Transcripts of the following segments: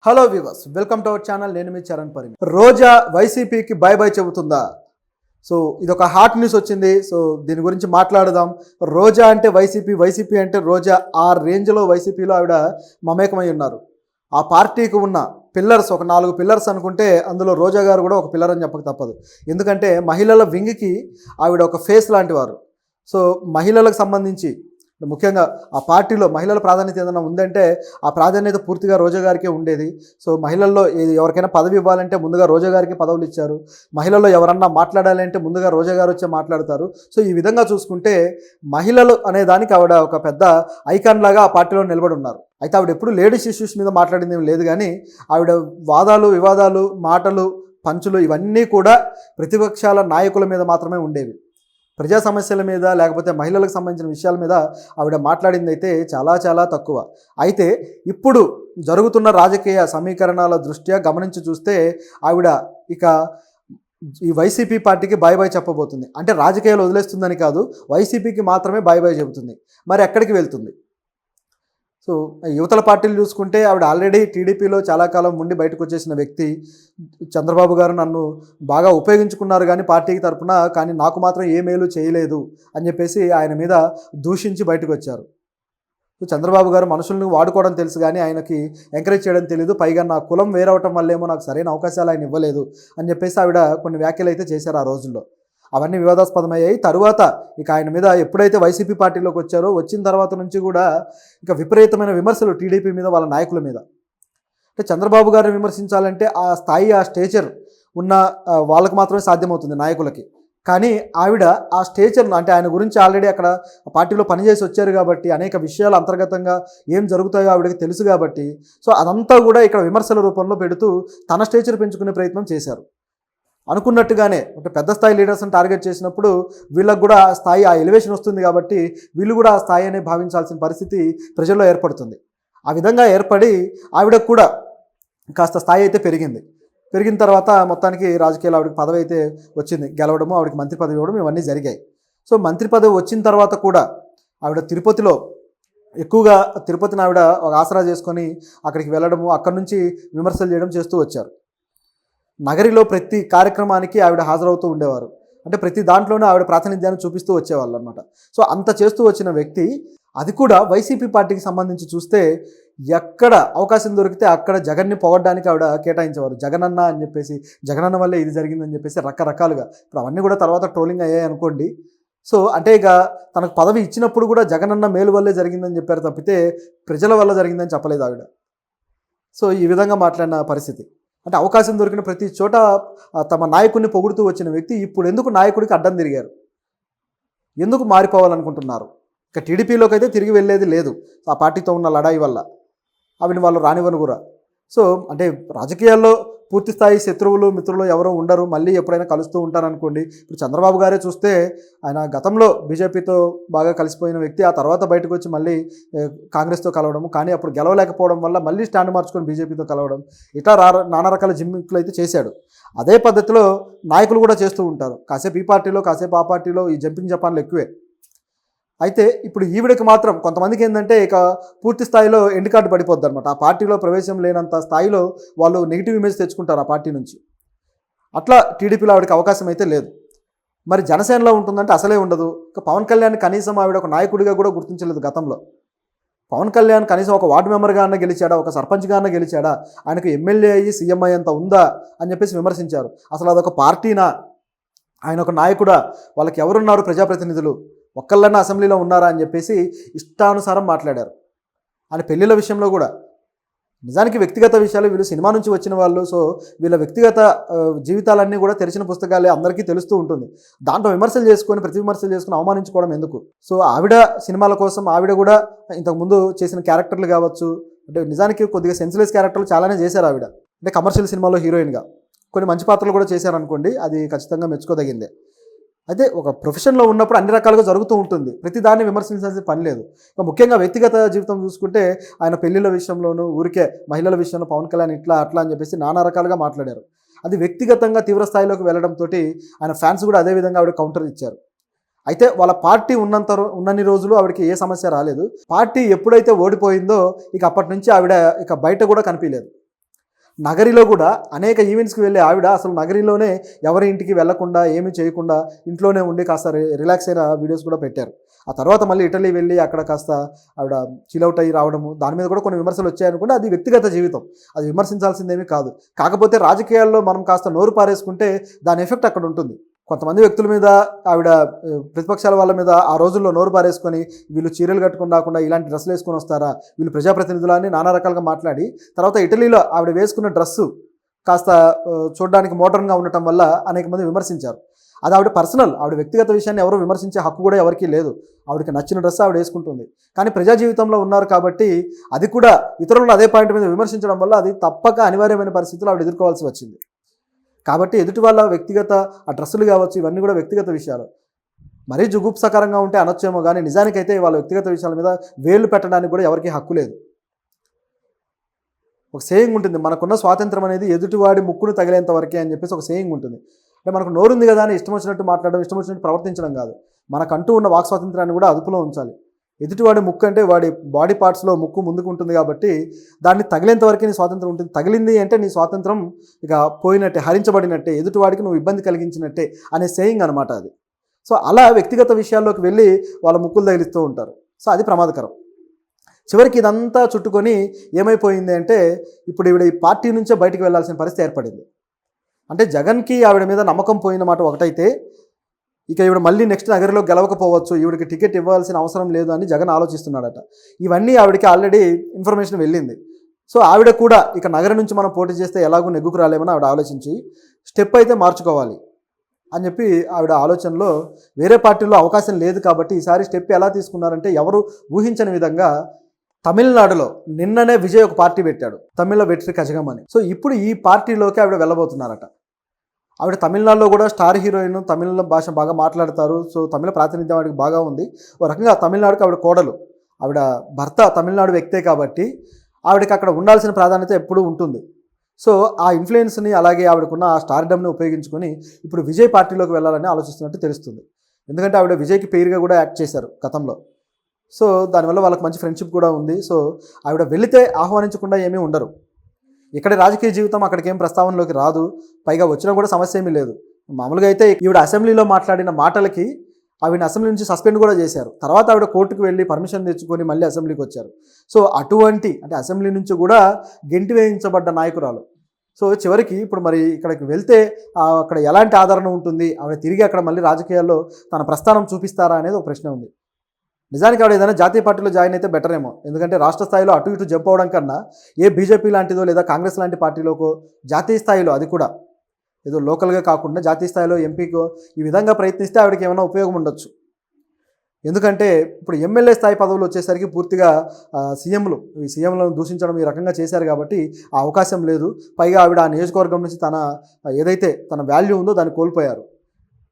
Hello viewers, welcome to our channel. నేను మీ చరణ్ పరిమి. రోజా వైసీపీకి by by చెబుతుందా? So ఇదొక హాట్ న్యూస్ వచ్చింది. సో దీని గురించి మాట్లాడదాం. రోజా అంటే వైసీపీ, వైసీపీ అంటే రోజా, ఆ రేంజ్లో వైసీపీలో ఆవిడ మమేకమై ఉన్నారు. ఆ పార్టీకి ఉన్న పిల్లర్స్, ఒక 4 పిల్లర్స్ అనుకుంటే అందులో రోజా గారు కూడా ఒక పిల్లర్ అని చెప్పక తప్పదు. ఎందుకంటే మహిళల వింగికి ఆవిడ ఒక ఫేస్ లాంటి వారు. సో మహిళలకు సంబంధించి ముఖ్యంగా ఆ పార్టీలో మహిళల ప్రాధాన్యత ఏదైనా ఉందంటే ఆ ప్రాధాన్యత పూర్తిగా రోజా గారికే ఉండేది. సో మహిళల్లో ఎవరికైనా పదవి ఇవ్వాలంటే ముందుగా రోజా గారికి పదవులు ఇచ్చారు. మహిళల్లో ఎవరన్నా మాట్లాడాలంటే ముందుగా రోజా గారు వచ్చి మాట్లాడతారు. సో ఈ విధంగా చూసుకుంటే మహిళలు అనే దానికి ఆవిడ ఒక పెద్ద ఐకాన్ లాగా ఆ పార్టీలో నిలబడి ఉన్నారు. అయితే ఆవిడ ఎప్పుడు లేడీస్ ఇష్యూస్ మీద మాట్లాడింది ఏమి లేదు, కానీ ఆవిడ వాదాలు, వివాదాలు, మాటలు, పంచులు ఇవన్నీ కూడా ప్రతిపక్షాల నాయకుల మీద మాత్రమే ఉండేవి. ప్రజా సమస్యల మీద లేకపోతే మహిళలకు సంబంధించిన విషయాల మీద ఆవిడ మాట్లాడింది అయితే చాలా చాలా తక్కువ. అయితే ఇప్పుడు జరుగుతున్న రాజకీయ సమీకరణాల దృష్ట్యా గమనించి చూస్తే ఆవిడ ఇక ఈ వైసీపీ పార్టీకి బాయ్ బాయ్ చెప్పబోతుంది. అంటే రాజకీయాలు వదిలేస్తుందని కాదు, వైసీపీకి మాత్రమే బాయ్ బాయ్ చెబుతుంది. మరి ఎక్కడికి వెళ్తుంది? సో యువతల పార్టీలు చూసుకుంటే ఆవిడ ఆల్రెడీ టీడీపీలో చాలా కాలం ఉండి బయటకు వచ్చేసిన వ్యక్తి. చంద్రబాబు గారు నన్ను బాగా ఉపయోగించుకున్నారు కానీ పార్టీకి తరపున, కానీ నాకు మాత్రం ఏ మేలు చేయలేదు అని చెప్పేసి ఆయన మీద దూషించి బయటకు వచ్చారు. సో చంద్రబాబు గారు మనుషులను వాడుకోవడం తెలుసు కానీ ఆయనకి ఎంకరేజ్ చేయడం తెలియదు. పైగా నా కులం వేరవటం వల్లేమో నాకు సరైన అవకాశాలు ఆయన ఇవ్వలేదు అని చెప్పేసి ఆవిడ కొన్ని వ్యాఖ్యలు అయితే చేశారు ఆ రోజుల్లో. అవన్నీ వివాదాస్పదమయ్యాయి. తరువాత ఇక ఆయన మీద ఎప్పుడైతే వైసీపీ పార్టీలోకి వచ్చారో, వచ్చిన తర్వాత నుంచి కూడా ఇక విపరీతమైన విమర్శలు టీడీపీ మీద, వాళ్ళ నాయకుల మీద. అంటే చంద్రబాబు గారిని విమర్శించాలంటే ఆ స్థాయి, ఆ స్టేచర్ ఉన్న వాళ్ళకు మాత్రమే సాధ్యమవుతుంది, నాయకులకి. కానీ ఆవిడ ఆ స్టేచర్ను, అంటే ఆయన గురించి ఆల్రెడీ అక్కడ పార్టీలో పనిచేసి వచ్చారు కాబట్టి అనేక విషయాలు అంతర్గతంగా ఏం జరుగుతాయో ఆవిడకి తెలుసు కాబట్టి, సో అదంతా కూడా ఇక్కడ విమర్శల రూపంలో పెడుతూ తన స్టేచర్ పెంచుకునే ప్రయత్నం చేశారు. అనుకున్నట్టుగానే ఒక పెద్ద స్థాయి లీడర్స్ని టార్గెట్ చేసినప్పుడు వీళ్ళకు కూడా ఆ స్థాయి, ఆ ఎలివేషన్ వస్తుంది కాబట్టి వీళ్ళు కూడా ఆ స్థాయి అనే భావించాల్సిన పరిస్థితి ప్రజల్లో ఏర్పడుతుంది. ఆ విధంగా ఏర్పడి ఆవిడకు కూడా కాస్త స్థాయి అయితే పెరిగింది. పెరిగిన తర్వాత మొత్తానికి రాజకీయాలు ఆవిడకి పదవి అయితే వచ్చింది, గెలవడము, ఆవిడకి మంత్రి పదవి ఇవ్వడం, ఇవన్నీ జరిగాయి. సో మంత్రి పదవి వచ్చిన తర్వాత కూడా ఆవిడ తిరుపతిలో ఎక్కువగా, తిరుపతిని ఆవిడ ఒక ఆసరా చేసుకొని అక్కడికి వెళ్ళడము, అక్కడి నుంచి విమర్శలు చేయడం చేస్తూ వచ్చారు. నగరిలో ప్రతి కార్యక్రమానికి ఆవిడ హాజరవుతూ ఉండేవారు. అంటే ప్రతి దాంట్లోనూ ఆవిడ ప్రాతినిధ్యాన్ని చూపిస్తూ వచ్చేవాళ్ళు అనమాట. సో అంత చేస్తూ వచ్చిన వ్యక్తి, అది కూడా వైసీపీ పార్టీకి సంబంధించి చూస్తే ఎక్కడ అవకాశం దొరికితే అక్కడ జగన్ని పొగడ్డానికి ఆవిడ కేటాయించేవారు. జగనన్న అని చెప్పేసి, జగనన్న వల్లే ఇది జరిగిందని చెప్పేసి రకరకాలుగా. ఇప్పుడు అవన్నీ కూడా తర్వాత ట్రోలింగ్ అయ్యాయి అనుకోండి. సో అంటే ఇక తనకు పదవి ఇచ్చినప్పుడు కూడా జగనన్న మేలు వల్లే జరిగిందని చెప్పారు తప్పితే ప్రజల వల్ల జరిగిందని చెప్పలేదు ఆవిడ. సో ఈ విధంగా మాట్లాడిన పరిస్థితి. అంటే అవకాశం దొరికిన ప్రతి చోట తమ నాయకుడిని పొగుడుతూ వచ్చిన వ్యక్తి ఇప్పుడు ఎందుకు నాయకుడికి అడ్డం తిరిగారు? ఎందుకు మారిపోవాలనుకుంటున్నారు? ఇక టీడీపీలోకి అయితే తిరిగి వెళ్ళేది లేదు ఆ పార్టీతో ఉన్న లడాయి వల్ల. అవిని వాళ్ళు రానివ్వను కూడా. సో అంటే రాజకీయాల్లో పూర్తి స్థాయి శత్రువులు, మిత్రులు ఎవరో ఉండరు, మళ్ళీ ఎప్పుడైనా కలుస్తూ ఉంటారనుకోండి. ఇప్పుడు చంద్రబాబు గారే చూస్తే ఆయన గతంలో బీజేపీతో బాగా కలిసిపోయిన వ్యక్తి, ఆ తర్వాత బయటకు వచ్చి మళ్ళీ కాంగ్రెస్తో కలవడం, కానీ అప్పుడు గెలవలేకపోవడం వల్ల మళ్ళీ స్టాండ్ మార్చుకొని బీజేపీతో కలవడం, ఇట్లా నానా రకాల జిమ్మిక్లు అయితే చేశాడు. అదే పద్ధతిలో నాయకులు కూడా చేస్తూ ఉంటారు. కాసేపు ఈ పార్టీలో, కాసేపు ఆ పార్టీలో, ఈ జంపింగ్ జపాన్లు ఎక్కువే. అయితే ఇప్పుడు ఈవిడకి మాత్రం కొంతమందికి ఏంటంటే ఇక పూర్తి స్థాయిలో ఎండ్ కార్డు పడిపోద్ది అనమాట. ఆ పార్టీలో ప్రవేశం లేనంత స్థాయిలో వాళ్ళు నెగిటివ్ ఇమేజ్ తెచ్చుకుంటారు ఆ పార్టీ నుంచి. అట్లా టీడీపీలో ఆవిడకి అవకాశం అయితే లేదు. మరి జనసేనలో ఉంటుందంటే అసలే ఉండదు. ఇక పవన్ కళ్యాణ్ కనీసం ఆవిడ ఒక నాయకుడిగా కూడా గుర్తించలేదు గతంలో. పవన్ కళ్యాణ్ కనీసం ఒక వార్డు మెంబర్గా అన్న గెలిచాడా, ఒక సర్పంచ్గా అన్న గెలిచాడా, ఆయనకు ఎమ్మెల్యే అయ్యి సీఎం అయ్యేంత ఉందా అని చెప్పేసి విమర్శించారు. అసలు అదొక పార్టీనా, ఆయన ఒక నాయకుడా, వాళ్ళకి ఎవరున్నారు ప్రజాప్రతినిధులు, ఒక్కళ్ళన్నా అసెంబ్లీలో ఉన్నారా అని చెప్పేసి ఇష్టానుసారం మాట్లాడారు. ఆయన పెళ్ళిళ్ళ విషయంలో కూడా నిజానికి వ్యక్తిగత విషయాలు, వీళ్ళు సినిమా నుంచి వచ్చిన వాళ్ళు, సో వీళ్ళ వ్యక్తిగత జీవితాలన్నీ కూడా తెరిచిన పుస్తకాలే, అందరికీ తెలుస్తూ ఉంటుంది. దాంట్లో విమర్శలు చేసుకొని, ప్రతి విమర్శలు చేసుకొని అవమానించుకోవడం ఎందుకు? సో ఆవిడ సినిమాల కోసం ఆవిడ కూడా ఇంతకుముందు చేసిన క్యారెక్టర్లు కావచ్చు, అంటే నిజానికి కొద్దిగా సెన్స్లెస్ క్యారెక్టర్లు చాలానే చేశారు ఆవిడ. అంటే కమర్షియల్ సినిమాలో హీరోయిన్గా కొన్ని మంచి పాత్రలు కూడా చేశారనుకోండి, అది ఖచ్చితంగా మెచ్చుకోదగిందే. అయితే ఒక ప్రొఫెషన్లో ఉన్నప్పుడు అన్ని రకాలుగా జరుగుతూ ఉంటుంది, ప్రతి దాన్ని విమర్శించాల్సిన పని లేదు. ముఖ్యంగా వ్యక్తిగత జీవితం చూసుకుంటే ఆయన పెళ్లిళ్ళ విషయంలోనూ, ఊరికే మహిళల విషయంలో పవన్ కళ్యాణ్ ఇట్లా అట్లా అని చెప్పేసి నానా రకాలుగా మాట్లాడారు. అది వ్యక్తిగతంగా తీవ్ర స్థాయిలోకి వెళ్ళడంతో ఆయన ఫ్యాన్స్ కూడా అదేవిధంగా ఆవిడ కౌంటర్ ఇచ్చారు. అయితే వాళ్ళ పార్టీ ఉన్నన్ని రోజులు ఆవిడకి ఏ సమస్య రాలేదు. పార్టీ ఎప్పుడైతే ఓడిపోయిందో ఇక అప్పటి నుంచి ఆవిడ ఇక బయట కూడా కనిపించలేదు. నగరిలో కూడా అనేక ఈవెంట్స్కి వెళ్ళే ఆవిడ అసలు నగరిలోనే ఎవరి ఇంటికి వెళ్లకుండా ఏమీ చేయకుండా ఇంట్లోనే ఉండి కాస్త రిలాక్స్ అయిన వీడియోస్ కూడా పెట్టారు. ఆ తర్వాత మళ్ళీ ఇటలీ వెళ్ళి అక్కడ కాస్త ఆవిడ చిల్అవుట్ అయ్యి రావడము, దాని మీద కూడా కొన్ని విమర్శలు వచ్చాయనుకుంటే అది వ్యక్తిగత జీవితం, అది విమర్శించాల్సిందేమీ కాదు. కాకపోతే రాజకీయాల్లో మనం కాస్త నోరు పారేసుకుంటే దాని ఎఫెక్ట్ అక్కడ ఉంటుంది. కొంతమంది వ్యక్తుల మీద ఆవిడ ప్రతిపక్షాల వాళ్ళ మీద ఆ రోజుల్లో నోరు పారేసుకొని వీళ్ళు చీరలు కట్టుకుని రాకుండా ఇలాంటి డ్రెస్సులు వేసుకొని వస్తారా, వీళ్ళు ప్రజాప్రతినిధులని నానా రకాలుగా మాట్లాడి తర్వాత ఇటలీలో ఆవిడ వేసుకున్న డ్రెస్సు కాస్త చూడడానికి మోడర్న్గా ఉండటం వల్ల అనేక మంది విమర్శించారు. అది ఆవిడ పర్సనల్, ఆవిడ వ్యక్తిగత విషయాన్ని ఎవరు విమర్శించే హక్కు కూడా ఎవరికీ లేదు. ఆవిడకి నచ్చిన డ్రెస్ ఆవిడ వేసుకుంటుంది. కానీ ప్రజా జీవితంలో ఉన్నారు కాబట్టి అది కూడా ఇతరులను అదే పాయింట్ మీద విమర్శించడం వల్ల అది తప్పక అనివార్యమైన పరిస్థితులు ఆవిడ ఎదుర్కోవాల్సి వచ్చింది. కాబట్టి ఎదుటి వాళ్ళ వ్యక్తిగత ఆ డ్రెస్సులు కావచ్చు, ఇవన్నీ కూడా వ్యక్తిగత విషయాలు. మరీ జుగుప్సకరంగా ఉంటే అనొచ్చేమో కానీ నిజానికైతే వాళ్ళ వ్యక్తిగత విషయాల మీద వేలు పెట్టడానికి కూడా ఎవరికీ హక్కు లేదు. ఒక సేయింగ్ ఉంటుంది, మనకున్న స్వాతంత్రం అనేది ఎదుటివాడి ముక్కును తగిలేంత వరకే అని చెప్పేసి ఒక సేయింగ్ ఉంటుంది. అంటే మనకు నోరుంది కదా అని ఇష్టం వచ్చినట్టు మాట్లాడడం, ఇష్టం వచ్చినట్టు ప్రవర్తించడం కాదు. మనకంటూ ఉన్న వాక్ స్వాతంత్రాన్ని కూడా అదుపులో ఉంచాలి. ఎదుటివాడి ముక్కు అంటే వాడి బాడీ పార్ట్స్లో ముక్కు ముందుకు ఉంటుంది కాబట్టి దాన్ని తగిలేంత వరకే నీ స్వాతంత్రం ఉంటుంది. తగిలింది అంటే నీ స్వాతంత్రం ఇక పోయినట్టే, హరించబడినట్టే, ఎదుటివాడికి నువ్వు ఇబ్బంది కలిగించినట్టే అనే సేయింగ్ అనమాట అది. సో అలా వ్యక్తిగత విషయాల్లోకి వెళ్ళి వాళ్ళ ముక్కులు తగిలిస్తూ ఉంటారు. సో అది ప్రమాదకరం. చివరికి ఇదంతా చుట్టుకొని ఏమైపోయింది అంటే ఇప్పుడు ఈవిడ ఈ పార్టీ నుంచే బయటికి వెళ్లాల్సిన పరిస్థితి ఏర్పడింది. అంటే జగన్కి ఆవిడ మీద నమ్మకం పోయిన మాట ఒకటైతే, ఇక ఈవిడ మళ్ళీ నెక్స్ట్ నగరిలో గెలవకపోవచ్చు, ఈవిడికి టికెట్ ఇవ్వాల్సిన అవసరం లేదు అని జగన్ ఆలోచిస్తున్నాడట. ఇవన్నీ ఆవిడకి ఆల్రెడీ ఇన్ఫర్మేషన్ వెళ్ళింది. సో ఆవిడ కూడా ఇక నగరం నుంచి మనం పోటీ చేస్తే ఎలాగో నెగ్గుకు రాలేమని ఆవిడ ఆలోచించి స్టెప్ అయితే మార్చుకోవాలి అని చెప్పి ఆవిడ ఆలోచనలో వేరే పార్టీలో అవకాశం లేదు కాబట్టి ఈసారి స్టెప్ ఎలా తీసుకున్నారంటే ఎవరు ఊహించని విధంగా తమిళనాడులో నిన్ననే విజయ్ ఒక పార్టీ పెట్టాడు, తమిళ వెట్రి కజగం అని. సో ఇప్పుడు ఈ పార్టీలోకి ఆవిడ వెళ్ళబోతున్నారట. ఆవిడ తమిళనాడులో కూడా స్టార్ హీరోయిన్, తమిళ భాష బాగా మాట్లాడతారు. సో తమిళ ప్రాతినిధ్యం ఆవిడకి బాగా ఉంది. ఓ రకంగా తమిళనాడుకి ఆవిడ కోడలు, ఆవిడ భర్త తమిళనాడు వ్యక్తే కాబట్టి ఆవిడకి అక్కడ ఉండాల్సిన ప్రాధాన్యత ఎప్పుడూ ఉంటుంది. సో ఆ ఇన్ఫ్లుయెన్స్ని అలాగే ఆవిడకున్న ఆ స్టార్డమ్ని ఉపయోగించుకొని ఇప్పుడు విజయ్ పార్టీలోకి వెళ్ళాలని ఆలోచిస్తున్నట్టు తెలుస్తుంది. ఎందుకంటే ఆవిడ విజయ్కి పేరుగా కూడా యాక్ట్ చేశారు గతంలో. సో దానివల్ల వాళ్ళకి మంచి ఫ్రెండ్షిప్ కూడా ఉంది. సో ఆవిడ వెళితే ఆహ్వానించకుండా ఏమీ ఉండరు. ఇక్కడ రాజకీయ జీవితం అక్కడికి ఏం ప్రస్తావనలోకి రాదు. పైగా వచ్చినా కూడా సమస్య ఏమీ లేదు. మామూలుగా అయితే ఈవిడ అసెంబ్లీలో మాట్లాడిన మాటలకి ఆవిడ అసెంబ్లీ నుంచి సస్పెండ్ కూడా చేశారు. తర్వాత ఆవిడ కోర్టుకు వెళ్ళి పర్మిషన్ తెచ్చుకొని మళ్ళీ అసెంబ్లీకి వచ్చారు. సో అటువంటి అంటే అసెంబ్లీ నుంచి కూడా గెంటి వేయించబడ్డ నాయకురాలు. సో చివరికి ఇప్పుడు మరి ఇక్కడికి వెళ్తే అక్కడ ఎలాంటి ఆదరణ ఉంటుంది, ఆవిడ తిరిగి అక్కడ మళ్ళీ రాజకీయాల్లో తన ప్రస్థానం చూపిస్తారా అనేది ఒక ప్రశ్న ఉంది. నిజానికి ఆవిడ ఏదైనా జాతీయ పార్టీలో జాయిన్ అయితే బెటర్ ఏమో. ఎందుకంటే రాష్ట్ర స్థాయిలో అటు ఇటు జంప్ అవడం కన్నా ఏ బీజేపీ లాంటిదో లేదా కాంగ్రెస్ లాంటి పార్టీలోకో జాతీయ స్థాయిలో, అది కూడా ఏదో లోకల్గా కాకుండా జాతీయ స్థాయిలో ఎంపీకో ఈ విధంగా ప్రయత్నిస్తే ఆవిడకి ఏమైనా ఉపయోగం ఉండొచ్చు. ఎందుకంటే ఇప్పుడు ఎమ్మెల్యే స్థాయి పదవులు వచ్చేసరికి పూర్తిగా సీఎంలను దూషించడం ఈ రకంగా చేశారు కాబట్టి ఆ అవకాశం లేదు. పైగా ఆవిడ ఆ నియోజకవర్గం నుంచి ఏదైతే తన వాల్యూ ఉందో దాన్ని కోల్పోయారు.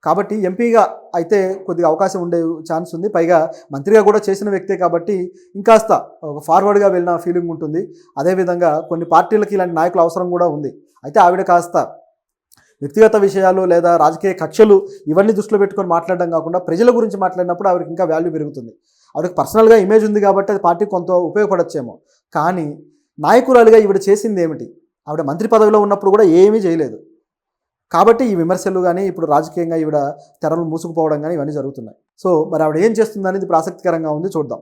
కాబట్టి ఎంపీగా అయితే కొద్దిగా అవకాశం ఉండే ఛాన్స్ ఉంది. పైగా మంత్రిగా కూడా చేసిన వ్యక్తే కాబట్టి ఇంకాస్త ఒక ఫార్వర్డ్గా వెళ్ళిన ఫీలింగ్ ఉంటుంది. అదేవిధంగా కొన్ని పార్టీలకి ఇలాంటి నాయకుల అవసరం కూడా ఉంది. అయితే ఆవిడ కాస్త వ్యక్తిగత విషయాలు లేదా రాజకీయ కక్షలు ఇవన్నీ దృష్టిలో పెట్టుకొని మాట్లాడడం కాకుండా ప్రజల గురించి మాట్లాడినప్పుడు ఆవిడకి ఇంకా వాల్యూ పెరుగుతుంది. ఆవిడకి పర్సనల్గా ఇమేజ్ ఉంది కాబట్టి అది పార్టీకి కొంత ఉపయోగపడచ్చేమో. కానీ నాయకురాలుగా ఈవిడ చేసింది ఏమిటి? ఆవిడ మంత్రి పదవిలో ఉన్నప్పుడు కూడా ఏమీ చేయలేదు. కాబట్టి ఈ విమర్శలు కానీ ఇప్పుడు రాజకీయంగా ఈవిడ తెరలు మూసుకుపోవడం కానీ ఇవన్నీ జరుగుతున్నాయి. సో మరి ఆవిడ ఏం చేస్తుందనేది ఇప్పుడు ఆసక్తికరంగా ఉంది, చూద్దాం.